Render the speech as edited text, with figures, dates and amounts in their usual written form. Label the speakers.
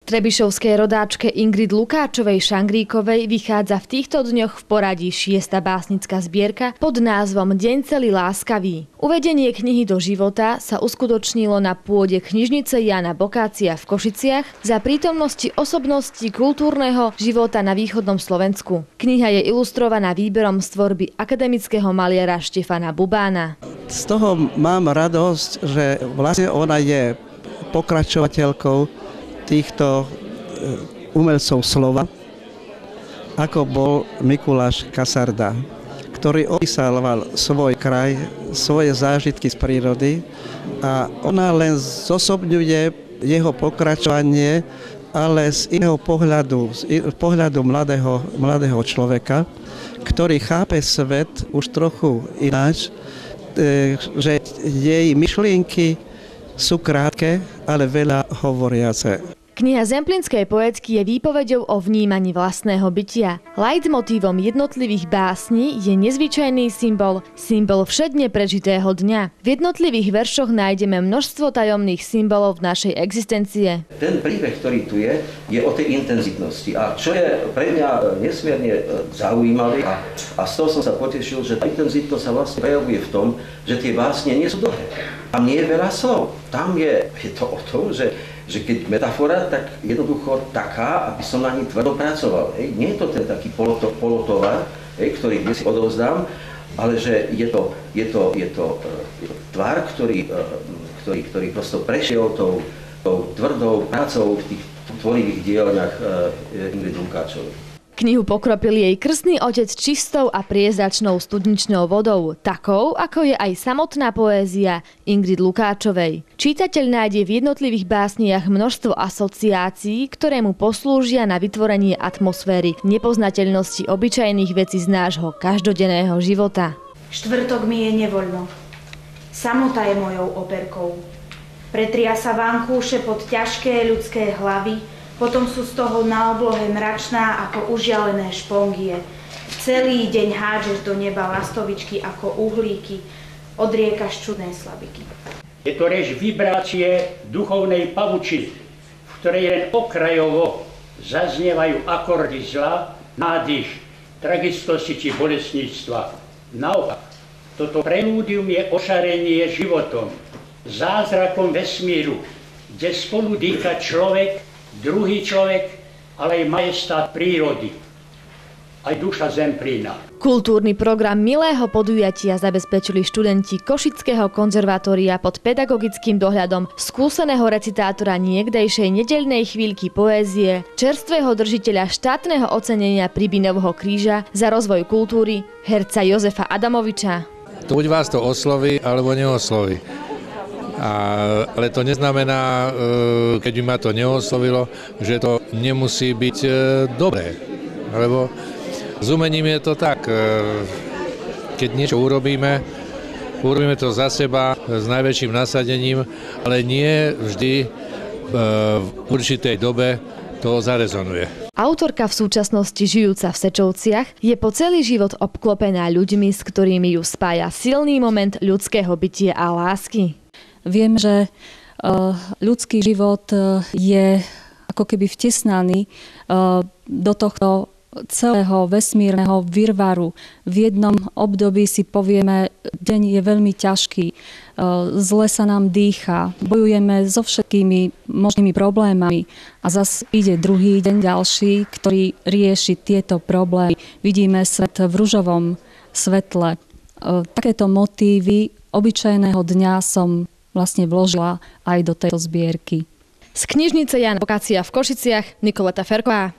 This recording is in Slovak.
Speaker 1: Trebišovskej rodáčke Ingrid Lukáčovej Šangríkovej vychádza v týchto dňoch v poradí 6. básnická zbierka pod názvom Deň celý láskavý. Uvedenie knihy do života sa uskutočnilo na pôde knižnice Jána Bokácia v Košiciach za prítomnosti osobností kultúrneho života na východnom Slovensku. Kniha je ilustrovaná výberom z tvorby akademického maliara Štefana Bubána.
Speaker 2: Z toho mám radosť, že vlastne ona je pokračovateľkou týchto umelcov slova, ako bol Mikuláš Kasarda, ktorý opísal svoj kraj, svoje zážitky z prírody a ona len zosobňuje jeho pokračovanie, ale z iného pohľadu, z pohľadu mladého človeka, ktorý chápe svet už trochu ináč, že jej myšlienky sú krátke, ale veľa hovoriace.
Speaker 1: Kniha zemplínskej poétky je výpovedou o vnímaní vlastného bytia. Leitmotívom jednotlivých básní je nezvyčajný symbol všedne prežitého dňa. V jednotlivých veršoch nájdeme množstvo tajomných symbolov našej existencie.
Speaker 3: Ten príbeh, ktorý tu je o tej intenzitnosti. A čo je pre mňa nesmierne zaujímavé a z toho som sa potešil, že tá intenzitnosť sa vlastne prejavuje v tom, že tie básne nie sú dlhé. Tam nie je veľa slov. Tam je to o tom, že keď metafora, tak jednoducho taká, aby som na ní tvrdo pracoval. Nie je to ten taký polotovar, ktorý dnes si odovzdám, ale že je to tvar, ktorý prosto prešiel tou tvrdou prácou v tých tvorivých dielňach Ingrid Lukáčovej.
Speaker 1: Knihu pokropil jej krstný otec čistou a priezračnou studničnou vodou, takou, ako je aj samotná poézia Ingrid Lukáčovej. Čítateľ nájde v jednotlivých básniach množstvo asociácií, ktoré mu poslúžia na vytvorenie atmosféry nepoznateľnosti obyčajných vecí z nášho každodenného života.
Speaker 4: Štvrtok mi je nevoľno. Samota je mojou operkou. Pretria sa vankúše pod ťažké ľudské hlavy, potom sú z toho na oblohe mračná ako užialené špongie. Celý deň hádžeš do neba lastovičky ako uhlíky, odriekaš čudné slabiky.
Speaker 5: Je to reč vibrácie duchovnej pavučiny, v ktorej len okrajovo zaznievajú akordy zla, nádych, tragistosti či bolesníctva. Naopak, toto prelúdium je ošarenie životom, zázrakom vesmíru, kde spolu dýcha človek, druhý človek, ale aj majestát prírody, aj duša Zemplína.
Speaker 1: Kultúrny program milého podujatia zabezpečili študenti Košického konzervatória pod pedagogickým dohľadom skúseného recitátora niekdejšej nedeľnej chvíľky poézie, čerstvého držiteľa štátneho ocenenia Pribinovho kríža za rozvoj kultúry, herca Jozefa Adamoviča.
Speaker 6: Buď vás to osloví, alebo neosloví. Ale to neznamená, keď by ma to neoslovilo, že to nemusí byť dobré. Lebo s umením je to tak, keď niečo urobíme to za seba s najväčším nasadením, ale nie vždy v určitej dobe to zarezonuje.
Speaker 1: Autorka v súčasnosti žijúca v Sečovciach je po celý život obklopená ľuďmi, s ktorými ju spája silný moment ľudského bytia a lásky.
Speaker 7: Viem, že ľudský život je ako keby vtesnaný do tohto celého vesmírneho virvaru. V jednom období si povieme, deň je veľmi ťažký, zle sa nám dýcha, bojujeme so všetkými možnými problémami a zase ide druhý deň ďalší, ktorý rieši tieto problémy. Vidíme svet v ružovom svetle. Takéto motívy obyčajného dňa som vlastne vložila aj do tejto zbierky.
Speaker 1: Z knižnice Jána Bokácia v Košiciach Nikoleta Ferková.